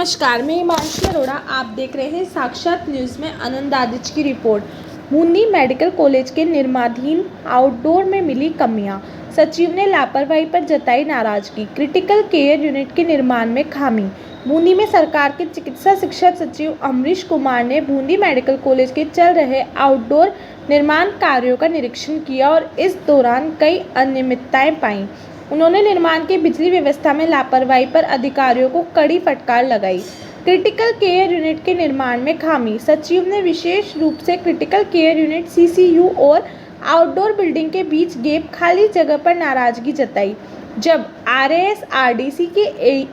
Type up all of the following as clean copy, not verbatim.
नमस्कार, मैं हिमांशी अरोड़ा। आप देख रहे हैं साक्षात न्यूज़ में आनंद आदिच की रिपोर्ट। बूंदी मेडिकल कॉलेज के निर्माणाधीन आउटडोर में मिली कमियां, सचिव ने लापरवाही पर जताई नाराजगी। क्रिटिकल केयर यूनिट के निर्माण में खामी। बूंदी में सरकार के चिकित्सा शिक्षा सचिव अमरीश कुमार ने बूंदी मेडिकल कॉलेज के चल रहे आउटडोर निर्माण कार्यों का निरीक्षण किया और इस दौरान कई अनियमितताएं पाईं। उन्होंने निर्माण की बिजली व्यवस्था में लापरवाही पर अधिकारियों को कड़ी फटकार लगाई। क्रिटिकल केयर यूनिट के निर्माण में खामी। सचिव ने विशेष रूप से क्रिटिकल केयर यूनिट सीसीयू और आउटडोर बिल्डिंग के बीच गैप खाली जगह पर नाराजगी जताई। जब आरएएस-आरडीसी के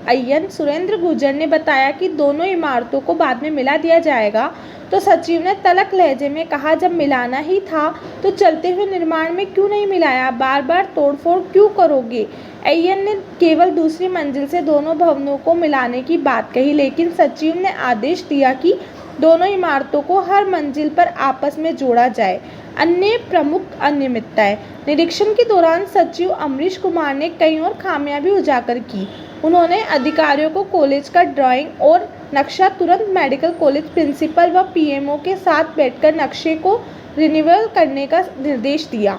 AN सुरेंद्र गुर्जर ने बताया कि दोनों इमारतों को बाद में मिला दिया जाएगा, तो सचिव ने तल्ख लहजे में कहा, जब मिलाना ही था तो चलते हुए निर्माण में क्यों नहीं मिलाया, बार बार तोड़फोड़ क्यों करोगे। AN ने केवल दूसरी मंजिल से दोनों भवनों को मिलाने की बात कही, लेकिन सचिव ने आदेश दिया कि दोनों इमारतों को हर मंजिल पर आपस में जोड़ा जाए। अन्य प्रमुख अनियमितताएं। निरीक्षण के दौरान सचिव अमरीश कुमार ने कई और खामियां भी उजागर की। उन्होंने अधिकारियों को कॉलेज का ड्राइंग और नक्शा तुरंत मेडिकल कॉलेज प्रिंसिपल व PMO के साथ बैठकर नक्शे को रिन्यूअल करने का निर्देश दिया।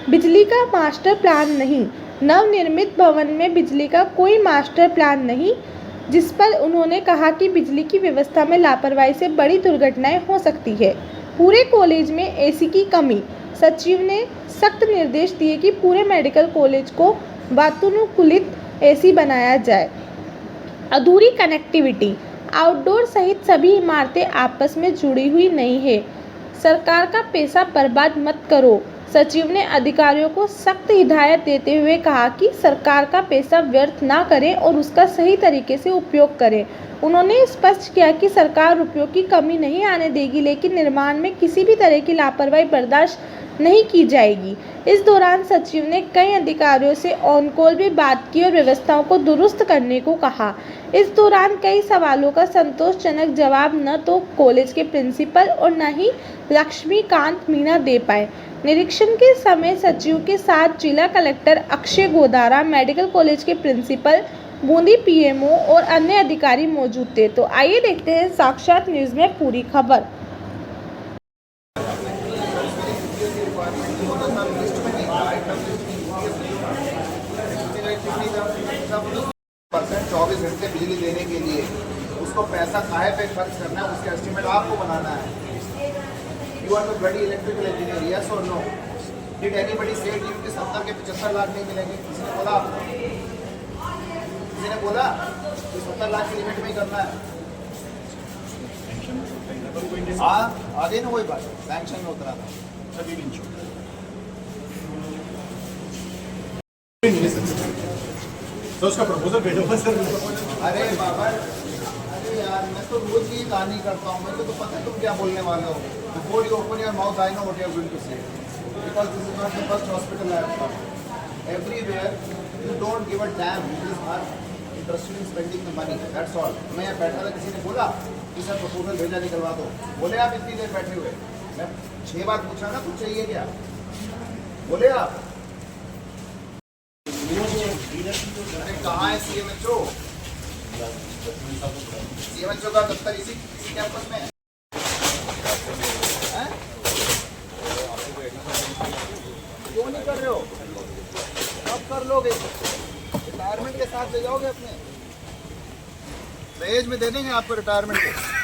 बिजली का मास्टर प्लान नहीं। नवनिर्मित भवन में बिजली का कोई मास्टर प्लान नहीं, जिस पर उन्होंने कहा कि बिजली की व्यवस्था में लापरवाही से बड़ी दुर्घटनाएं हो सकती है। पूरे कॉलेज में AC की कमी। सचिव ने सख्त निर्देश दिए कि पूरे मेडिकल कॉलेज को वातानुकूलित AC बनाया जाए। अधूरी कनेक्टिविटी। आउटडोर सहित सभी इमारतें आपस में जुड़ी हुई नहीं है। सरकार का पैसा बर्बाद मत करो। सचिव ने अधिकारियों को सख्त हिदायत देते हुए कहा कि सरकार का पैसा व्यर्थ ना करें और उसका सही तरीके से उपयोग करें। उन्होंने स्पष्ट किया कि सरकार रुपयों की कमी नहीं आने देगी, लेकिन निर्माण में किसी भी तरह की लापरवाही बर्दाश्त नहीं की जाएगी। इस दौरान सचिव ने कई अधिकारियों से ऑन कॉल भी बात की और व्यवस्थाओं को दुरुस्त करने को कहा। इस दौरान कई सवालों का संतोषजनक जवाब न तो कॉलेज के प्रिंसिपल और न ही लक्ष्मीकांत मीणा दे पाए। निरीक्षण के समय सचिव के साथ जिला collector Akshay Godara, medical college के प्रिंसिपल, बूंदी PMO और अन्य अधिकारी मौजूद थे। तो आइए देखते हैं साक्षात न्यूज़ में पूरी खबर। परसेंट 24 घंटे बिजली देने के लिए उसको पैसा काहे पे खर्च करना है, उसका एस्टिमेट आपको बनाना है। You are the bloody electrical engineer, yes और नो? डिड एनीबडी से कि 70 के 75 लाख नहीं मिलेंगे? किसी ने बोला आपको? किसी ने बोला कि 70 लाख की लिमिट में ही करना है? आगे ना वही बात सैंक्शन में उतरा था। तो उसका प्रपोजल भेजो सर। अरे बाबा, अरे यार, मैं तो रोज ये कहानी करता हूँ, मेरे को तो पता है तुम क्या बोलने वाले हो। Before you open your mouth, I know what you are going to say. Because this is not the first hospital I have come. Everywhere, you don't give a damn. You just are interested in spending the money. That's all. मैं यहाँ बैठा था, किसी ने बोला कि sir proposal भेजा निकलवा दो। बोले आप इतनी देर बैठे हुए? मैं 6 बार पूछा ना, कुछ चाहिए क्या? बोले आप? अरे कहाँ है CMHO? CMHO का दफ्तर इसी कैंपस में है। क्यों नहीं कर रहे हो? कब कर लोगे? रिटायरमेंट के साथ ले जाओगे अपने? दहेज में दे देंगे आपको रिटायरमेंट के।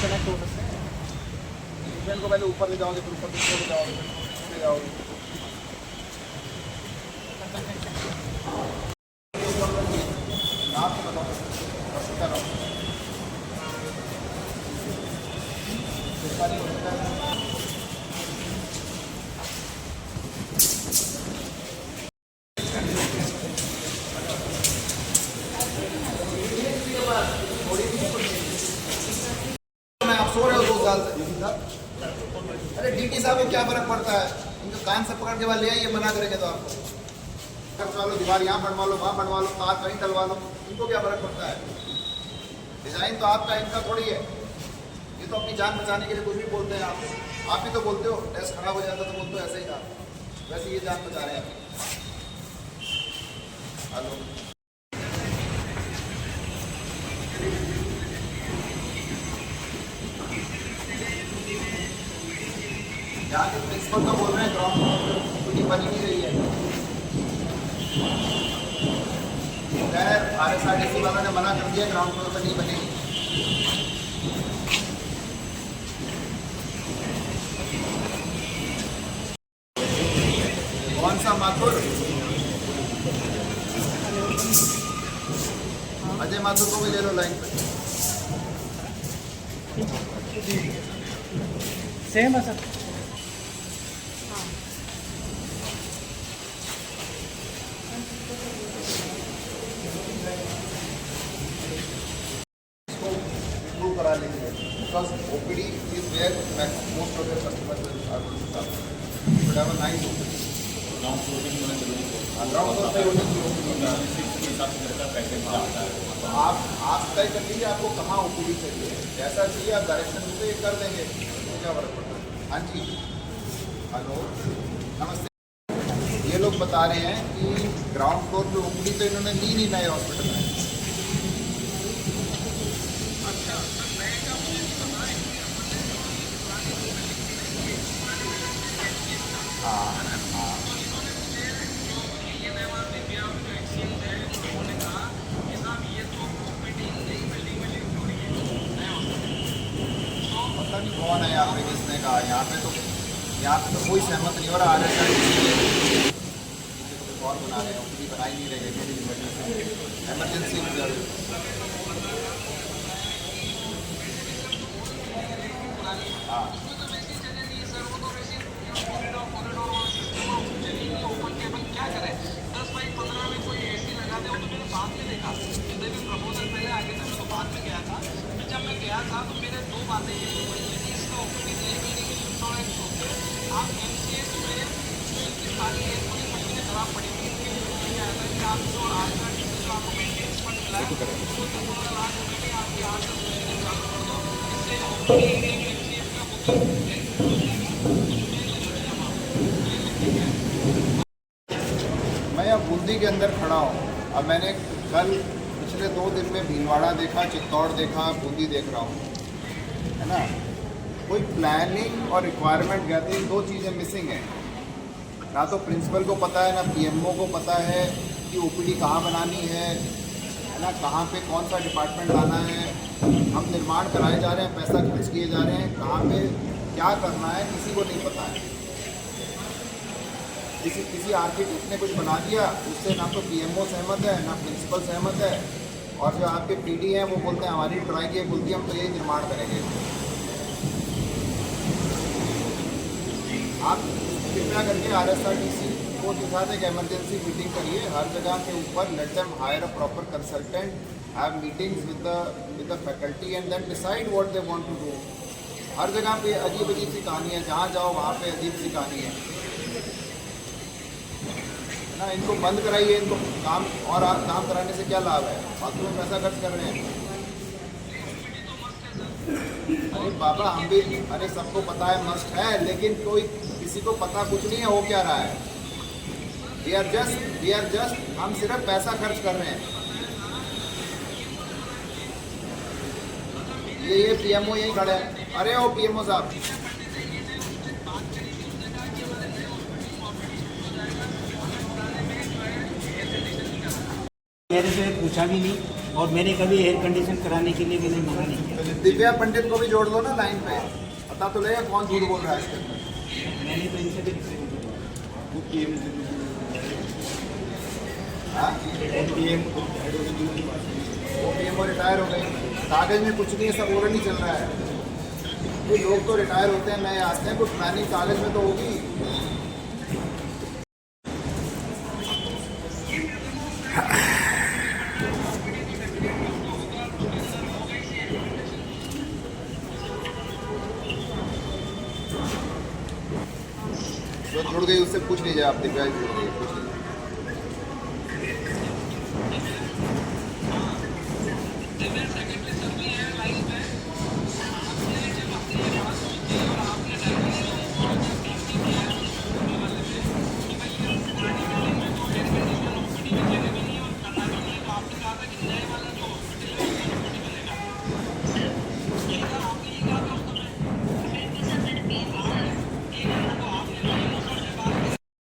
कनेक्ट हो सकते हैं। ट्रेन को पहले ऊपर ले जाओगे, फिर ऊपर ले जाओगे, फिर ले जाओगे। आपको बताओ आप सो रहे हो 2 साल से। अरे DT साहब को क्या फर्क पड़ता है? इनके कान से पकड़ के बाद ले आइए, मना करेंगे तो आपको बनवा लो, दीवार यहाँ बनवा लो, वहाँ बनवा लो, तार कहीं डलवा लो, इनको क्या फर्क पड़ता है? डिजाइन तो आपका, इनका थोड़ी है। ये तो अपनी जान बचाने के लिए कुछ भी बोलते हैं। आप भी तो बोलते हो डेस्क खराब हो जाता तो बोलते हो ऐसे ही था, वैसे ये जान बचा रहे हैं आपकी। हेलो, यहाँ के प्रिंसिपल तो बोल रहे हैं ग्राउंड फ्लोर बनी नहीं रही है। खैर RSRTC वालों ने मना कर दिया, ग्राउंड फ्लोर पर नहीं बनेगी। कौन सा माथुर? अजय माथुर को भी ले लो लाइन पे। सेम है सर। improve करा लेंगे because OPD is where most of the customers are going to come. You should have a nice OPD. Ground floor पे होना जरूरी है। ग्राउंड फ्लोर पे होना जरूरी है। आप तय कर लीजिए आपको कहाँ OPD चाहिए, जैसा चाहिए आप डायरेक्शन में कर देंगे, तो क्या फर्क पड़ता है। हाँ जी, हेलो, नमस्ते। ये लोग बता रहे हैं कि ग्राउंड फ्लोर पे OPD तो इन्होंने ली नहीं नए हॉस्पिटल में। पता नहीं कौन है यहाँ पे, किसने कहा? यहाँ पे तो कोई सहमत नहीं हो रहा। RSRTC और बना रहे हैं, OPD बना ही नहीं रहे, इमरजेंसी हाँ। मैं अब बूंदी के अंदर खड़ा हूँ। अब मैंने कल पिछले 2 दिन में भीलवाड़ा देखा, चित्तौड़ देखा, बूंदी देख रहा हूँ, है ना। कोई प्लानिंग और रिक्वायरमेंट गैदरिंग, 2 चीज़ें मिसिंग हैं। ना तो प्रिंसिपल को पता है, ना PMO को पता है कि OPD कहाँ बनानी है ना, कहाँ पे कौन सा डिपार्टमेंट लाना है। हम निर्माण कराए जा रहे हैं, पैसा खर्च किए जा रहे हैं, कहाँ पे क्या करना है किसी को नहीं पता है। किसी आर्किटेक्ट ने कुछ बना दिया, उससे ना तो PMO सहमत है, ना प्रिंसिपल सहमत है, और जो आपके PD हैं वो बोलते हैं हमारी ड्राइंग ये बोलती है हम तो यही निर्माण करेंगे। आप कृपया करके RSRTC को के साथ एक इमरजेंसी मीटिंग करिए, हर जगह के ऊपर let them hire a proper consultant, have meetings with the faculty and then decide what they want to do. हर जगह पे अजीब सी कहानी है, जहाँ जाओ वहाँ पे अजीब सी कहानी है ना। इनको बंद कराइए, इनको काम कराने से क्या लाभ है? फालतू में पैसा खर्च कर रहे हैं। अरे बाबा हम भी, अरे सबको पता है मस्ट है, लेकिन कोई किसी को पता कुछ नहीं है हो क्या रहा है। वी आर जस्ट हम सिर्फ पैसा खर्च कर रहे हैं। ये PMO यही खड़े हैं। अरे ओ PMO साहब, मेरे से पूछा भी नहीं, और मैंने कभी एयर कंडीशन कराने के लिए मैंने मना नहीं किया। दिव्या पंडित को भी जोड़ लो ना लाइन पे, पता तो लगेगा कौन झूठ बोल रहा है इसके अंदर। मैंने तो इनसे भी PMO रिटायर हो गए, कागज में कुछ नहीं है, सब ओरल ही चल रहा है। कोई लोग तो रिटायर होते हैं, नए आते हैं, कुछ प्लानिंग कागज में तो होगी। जो जुड़ गई उससे पूछ लीजिए, आप दिव्या जुड़ गई, पूछ लीजिए।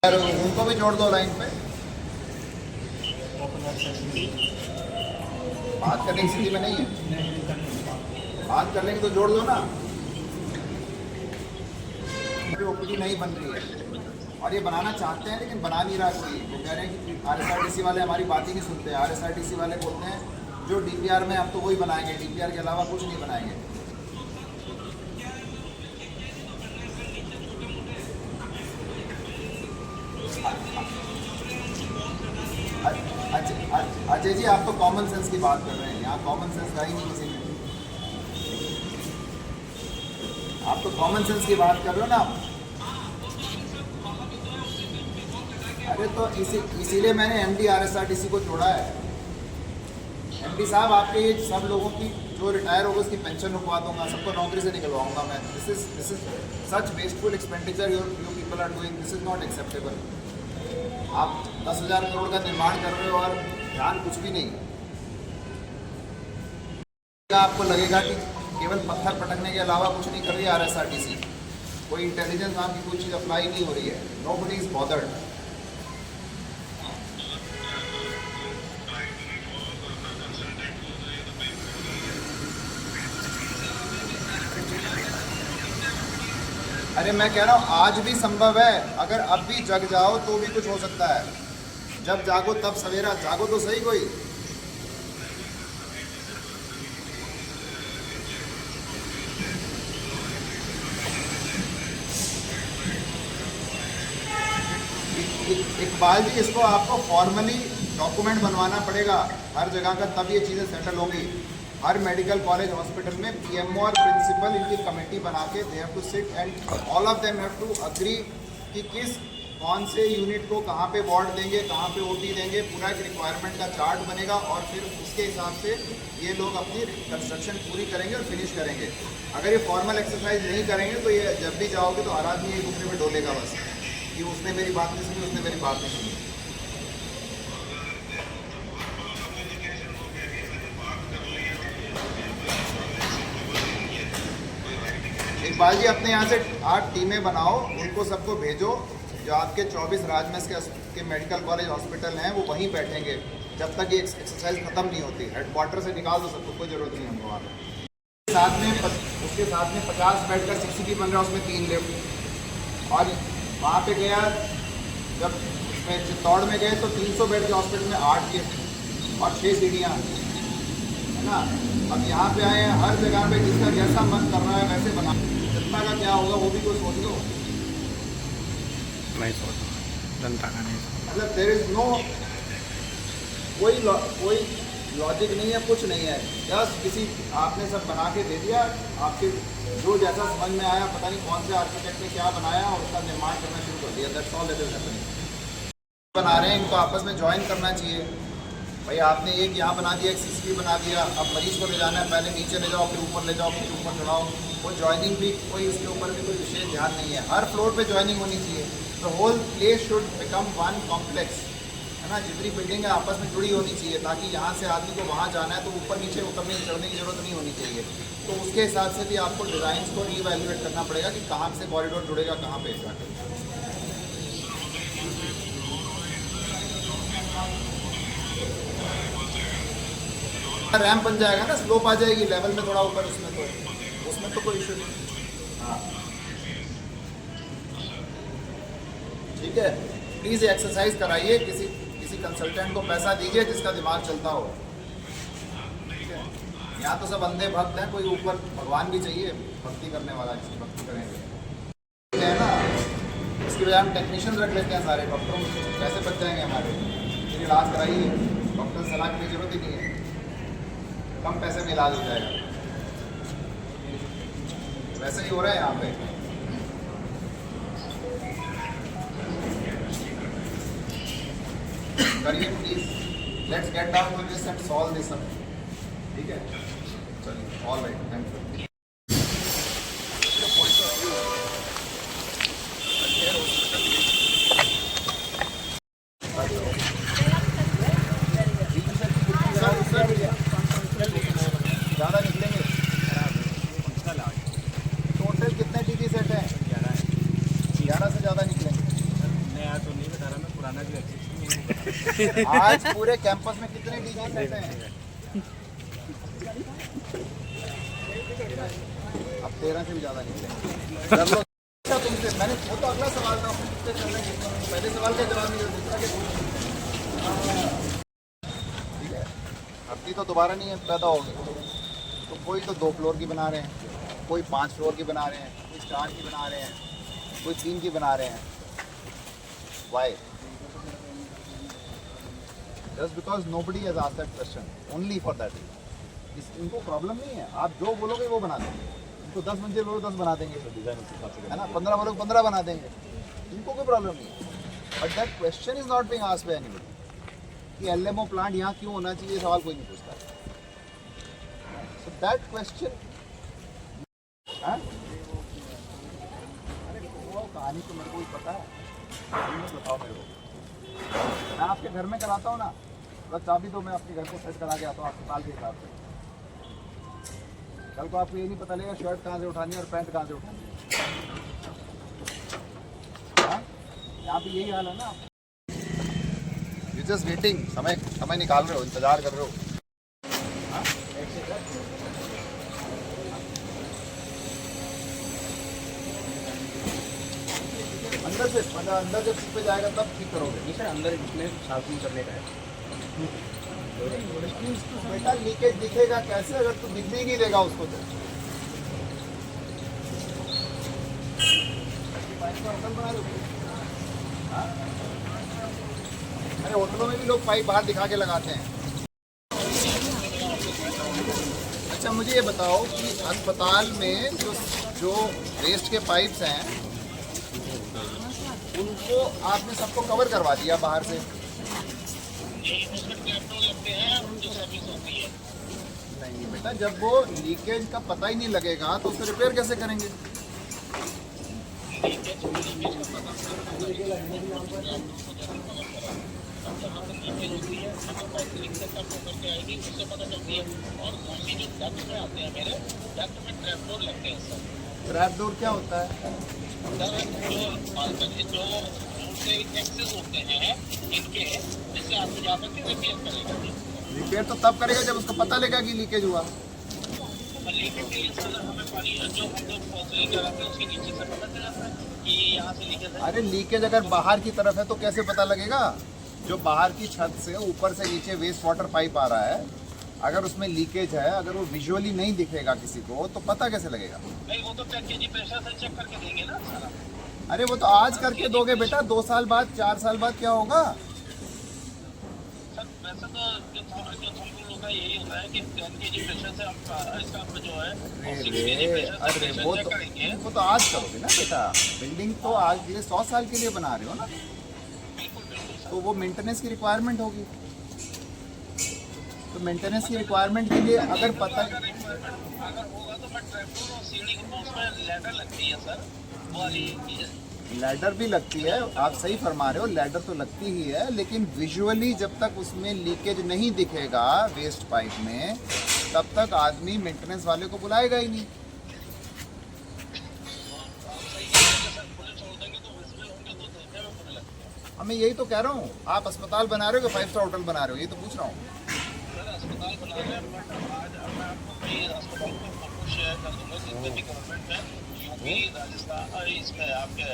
यार उनको भी जोड़ दो लाइन पे, बात करने की स्थिति में नहीं है, बात करने की तो जोड़ दो ना। ओपीडी नहीं बन रही है और ये बनाना चाहते हैं लेकिन बना नहीं रहा कोई। वो कह रहे हैं कि आरएसआरटीसी वाले हमारी बात ही नहीं सुनते। आरएसआरटीसी वाले बोलते हैं जो डीपीआर में अब तो वही बनाएंगे, डीपीआर के अलावा कुछ नहीं बनाएंगे। अजय जी, आप तो कॉमन सेंस की बात कर रहे हैं, यहाँ कॉमन सेंस है ही नहीं किसी में। आप तो कॉमन सेंस की बात कर रहे हो ना। अरे तो इसीलिए मैंने एमडी आरएसआरटीसी को जोड़ा है। एमडी साहब, आपके ये सब लोगों की जो रिटायर होगा उसकी पेंशन रुकवा दूंगा, सबको नौकरी से निकलवाऊंगा मैं। This is such wasteful expenditure you people are doing, this is not acceptable. आप 10,000 करोड़ का निर्माण कर रहे हो और ध्यान कुछ भी नहीं। आपको लगेगा कि केवल पत्थर पटकने के अलावा कुछ नहीं कर रही है आरएसआरटीसी, कोई इंटेलिजेंस नाम की कोई चीज़ अप्लाई नहीं हो रही है। Nobody is bothered. अरे मैं कह रहा हूँ आज भी संभव है, अगर अब भी जग जाओ तो भी कुछ हो सकता है। जब जागो तब सवेरा, जागो तो सही कोई। इकबाल जी, इसको आपको फॉर्मली डॉक्यूमेंट बनवाना पड़ेगा हर जगह का, तब ये चीज़ें सेटल होंगी। हर मेडिकल कॉलेज हॉस्पिटल में पीएमओ और प्रिंसिपल इनकी कमेटी बना के they have to sit and all of them have to agree कि कौन से यूनिट को कहाँ पे वार्ड देंगे, कहाँ पे ओटी देंगे। पूरा एक रिक्वायरमेंट का चार्ट बनेगा और फिर उसके हिसाब से ये लोग अपनी कंस्ट्रक्शन पूरी करेंगे और फिनिश करेंगे। अगर ये फॉर्मल एक्सरसाइज नहीं करेंगे तो ये जब भी जाओगे तो हर आदमी एक दूसरे में डोलेगा बस कि उसने मेरी बात नहीं सुनी, उसने मेरी बात नहीं सुनी। इकबाल जी, अपने यहाँ से 8 टीमें बनाओ, उनको सबको भेजो। जो आपके 24 राजमेस के मेडिकल कॉलेज हॉस्पिटल हैं वो वहीं बैठेंगे जब तक ये एक्सरसाइज ख़त्म नहीं होती। हेडक्वार्टर से निकाल दो सबको, कोई ज़रूरत नहीं हमको। वहाँ उसके साथ में 50 बेड का सीसीटी बन रहा है, उसमें 3 लिफ्ट। और वहाँ पे गया, जब उसमें चित्तौड़ में गए तो 300 बेड के हॉस्पिटल में 8 लिफ्ट और 6 सीढ़ियाँ, है ना। अब यहाँ पे आए हैं, हर जगह पे जिसका जैसा मन कर रहा है वैसे बना। जनता का क्या होगा वो भी कोई सोच लो। नहीं सोच, जनता का नहीं। मतलब देयर इज नो कोई लॉजिक नहीं है, कुछ नहीं है। बस किसी आपने सब बना के दे दिया, आपके जो जैसा समझ में आया, पता नहीं कौन से आर्किटेक्ट ने क्या बनाया और उसका निर्माण करना शुरू कर दिया। That's all that is happening. बना रहे हैं, इनको आपस में ज्वाइन करना चाहिए। भाई आपने एक यहाँ बना दिया, एक सीसीटीवी बना दिया, अब मरीज को ले जाना है, पहले नीचे ले जाओ, फिर ऊपर ले जाओ, फिर ऊपर चढ़ाओ। वो ज्वाइनिंग भी कोई, उसके ऊपर भी कोई विशेष ध्यान नहीं है। हर फ्लोर पे ज्वाइनिंग होनी चाहिए। The whole place should become one complex, है ना। जितनी बिल्डिंग है आपस में जुड़ी होनी चाहिए, ताकि यहाँ से आदमी को वहाँ जाना है तो ऊपर नीचे उतरने चढ़ने की जरूरत नहीं होनी चाहिए। तो उसके हिसाब से भी आपको डिज़ाइन को रीवैल्यूएट करना पड़ेगा कि कहाँ से कॉरिडोर जुड़ेगा, कहाँ पे जाकर। रैम्प बन जाएगा ना, स्लोप आ जाएगी लेवल में थोड़ा ऊपर, उसमें तो कोई इशू नहीं। हाँ ठीक है, प्लीज़ एक्सरसाइज कराइए, किसी कंसल्टेंट को पैसा दीजिए जिसका दिमाग चलता हो। ठीक है, यहाँ तो सब अंधे भक्त हैं, कोई ऊपर भगवान भी चाहिए भक्ति करने वाला, जिसकी भक्ति करेंगे, है ना। इसकी वजह हम टेक्नीशियन रख लेते हैं सारे, डॉक्टरों पैसे बच जाएंगे हमारे। फिर इलाज कराइए, डॉक्टर सलाह की जरूरत ही नहीं है, कम पैसे में इलाज हो जाएगा। वैसे ही हो रहा है यहाँ पे। करिए please, let's get down to this and solve this up, ठीक है? चलिए, ऑल राइट, थैंक यू। ज़्यादा निकलेंगे, टोटल कितने टीवी सेट हैं? 11 से ज़्यादा निकलेंगे। नया तो नहीं बता रहा मैं, पुराना भी अच्छी आज पूरे कैंपस में कितने टीवी सेट हैं? अब 13 से भी ज़्यादा निकलेंगे। कर लो अच्छा तुमसे, मैंने वो तो अगला सवाल था, कितने चल रहे हैं, पहले सवाल का जवाब नहीं दूसरा के ठीक है। अब तो दोबारा नहीं है पैदा होगी, तो कोई तो 2 फ्लोर की बना रहे हैं, कोई 5 फ्लोर की बना रहे हैं, कोई 4 की बना रहे हैं, कोई 3 की बना रहे हैं। Why? Just because nobody has asked that question, only for that. इनको प्रॉब्लम नहीं है, आप जो बोलोगे वो बना देंगे। इनको 10 मंजिल बोलो 10 बना देंगे, है ना? 15 बोलोगे 15 बना देंगे, इनको कोई प्रॉब्लम नहीं है। But that question is not being asked by anybody कि एलएमओ प्लांट यहाँ क्यों होना चाहिए, सवाल कोई नहीं पूछता। So that question, हाँ? अरे वो कहानी तो मेरे को ही पता है, बताओ मेरे को। मैं आपके घर में कराता हूँ ना, बस चाबी दो, मैं आपके घर को सेट करा के आता हूँ अस्पताल के हिसाब से। कल को आपको ये नहीं पता लगेगा शर्ट कहाँ से उठानी है और पैंट कहाँ से उठानी है। हाँ? यहाँ पे यही हाल है ना। यू जस्ट वेटिंग, समय निकाल रहे हो, इंतजार कर रहे हो। अंदर से मतलब अंदर जब सीट पे जाएगा तब ठीक करोगे? नहीं सर, अंदर इसमें साफ करने का है। बेटा लीकेज दिखेगा कैसे अगर तू दिखने ही नहीं देगा उसको तो? पाइप का होटल बना रहे हो? हाँ? अरे होटलों में भी लोग पाइप बाहर दिखा के लगाते हैं। अच्छा मुझे ये बताओ कि अस्पताल में जो वेस्ट के पाइप्स हैं उनको आपने सबको कवर करवा दिया बाहर से? नहीं बेटा, जब वो लीकेज का पता ही नहीं लगेगा तो उसे रिपेयर कैसे करेंगे? ट्रैप डोर क्या होता है? रिपेयर तो तब करेगा जब उसको पता लगेगा कि लीकेज हुआ। अरे लीकेज अगर बाहर की तरफ है तो कैसे पता लगेगा? जो बाहर की छत से ऊपर से नीचे वेस्ट वाटर पाइप आ रहा है, अगर उसमें लीकेज है, अगर वो विजुअली नहीं दिखेगा किसी को तो पता कैसे लगेगा? नहीं वो तो केजी प्रेशर से चेक करके देंगे ना सारा। अरे वो तो आज करके दोगे बेटा, 2 साल बाद 4 साल बाद क्या होगा? सर वैसे तो जो थंबनेल होता है यही होता है कि 10 केजी प्रेशर से हम इसका जो है अरे वो तो आज करोगे ना बेटा। बिल्डिंग तो आज ये 100 साल के लिए बना रहे हो ना, तो वो मेंटेनेंस की रिक्वायरमेंट होगी। तो मेंटेनेंस की रिक्वायरमेंट के लिए अगर पता अगर होगा तो मैं ट्रैक्टर और सीढ़ी को उसमें लैडर लगती है सर, वो वाली लैडर भी लगती है, आप सही फरमा रहे हो, लैडर तो लगती ही है, लेकिन विजुअली जब तक उसमें लीकेज नहीं दिखेगा वेस्ट पाइप में, तब तक आदमी मेंटेनेंस वाले को बुलाएगा ही नहीं। मैं यही तो कह रहा हूँ, आप अस्पताल बना रहे हो कि 5 स्टार होटल बना रहे हो, ये तो पूछ रहा हूँ। अस्पताल बना रहे हैं, आज मैं आपको कई अस्पताल को फोटो शेयर कर दूंगा जितने भी गवर्नमेंट है, यूपी, राजस्थान, इसमें आपके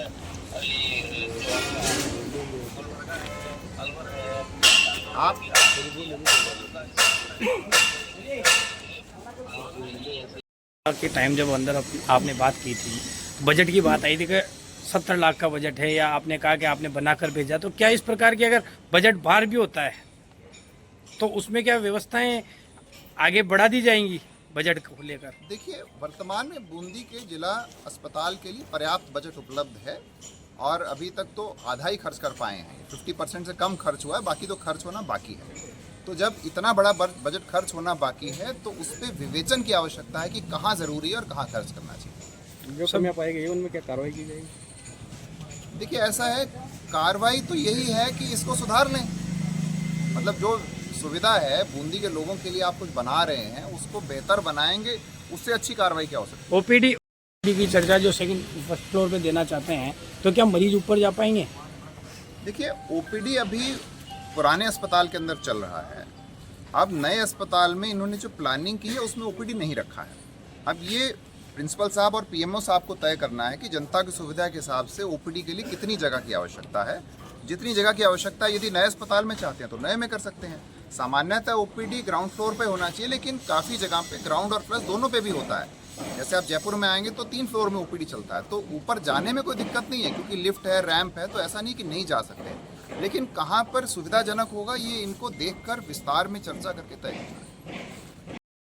अलवर है आप के टाइम जब अंदर आपने बात की थी, बजट की बात आई थी कि 70 लाख का बजट है, या आपने कहा कि आपने बनाकर भेजा, तो क्या इस प्रकार की अगर बजट बाहर भी होता है तो उसमें क्या व्यवस्थाएं आगे बढ़ा दी जाएंगी बजट को लेकर? देखिए, वर्तमान में बूंदी के जिला अस्पताल के लिए पर्याप्त बजट उपलब्ध है और अभी तक तो आधा ही खर्च कर पाए हैं। 50% से कम खर्च हुआ है, बाकी तो खर्च होना बाकी है। तो जब इतना बड़ा बजट खर्च होना बाकी है तो उस पर विवेचन की आवश्यकता है कि कहाँ ज़रूरी है और कहाँ खर्च करना चाहिए। जो कमियां पाई गई उनमें क्या कार्रवाई की जाएगी? देखिए, ऐसा है, कार्रवाई तो यही है कि इसको सुधार लें। मतलब जो सुविधा है बूंदी के लोगों के लिए आप कुछ बना रहे हैं, उसको बेहतर बनाएंगे, उससे अच्छी कार्रवाई क्या हो सकती है? ओपीडी की चर्चा जो सेकंड फर्स्ट फ्लोर पे देना चाहते हैं, तो क्या मरीज ऊपर जा पाएंगे? देखिए, ओपीडी अभी पुराने अस्पताल के अंदर चल रहा है। अब नए अस्पताल में इन्होंने जो प्लानिंग की है उसमें ओपीडी नहीं रखा है। अब ये प्रिंसिपल साहब और पीएमओ साहब को तय करना है कि जनता की सुविधा के हिसाब से ओपीडी के लिए कितनी जगह की आवश्यकता है। जितनी जगह की आवश्यकता है, यदि नए अस्पताल में चाहते हैं तो नए में कर सकते हैं। सामान्यतः ओपीडी ग्राउंड फ्लोर पे होना चाहिए, लेकिन काफ़ी जगह पे ग्राउंड और प्लस दोनों पे भी होता है। जैसे आप जयपुर में आएंगे तो 3 फ्लोर में ओपीडी चलता है, तो ऊपर जाने में कोई दिक्कत नहीं है क्योंकि लिफ्ट है, रैंप है, तो ऐसा नहीं कि नहीं जा सकते। लेकिन कहाँ पर सुविधाजनक होगा ये इनको देखकर विस्तार में चर्चा करके तय करना है।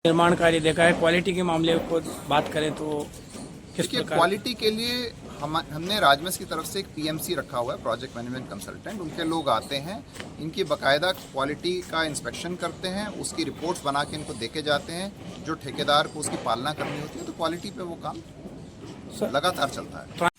निर्माण कार्य देखा है, क्वालिटी के मामले को बात करें तो किस देखिए, प्रकार? क्वालिटी के लिए हमने राजमेस की तरफ से एक पीएमसी रखा हुआ है, प्रोजेक्ट मैनेजमेंट कंसल्टेंट। उनके लोग आते हैं, इनकी बाकायदा क्वालिटी का इंस्पेक्शन करते हैं, उसकी रिपोर्ट्स बना के इनको देके जाते हैं। जो ठेकेदार को उसकी पालना करनी होती है, तो क्वालिटी पे वो काम लगातार चलता है।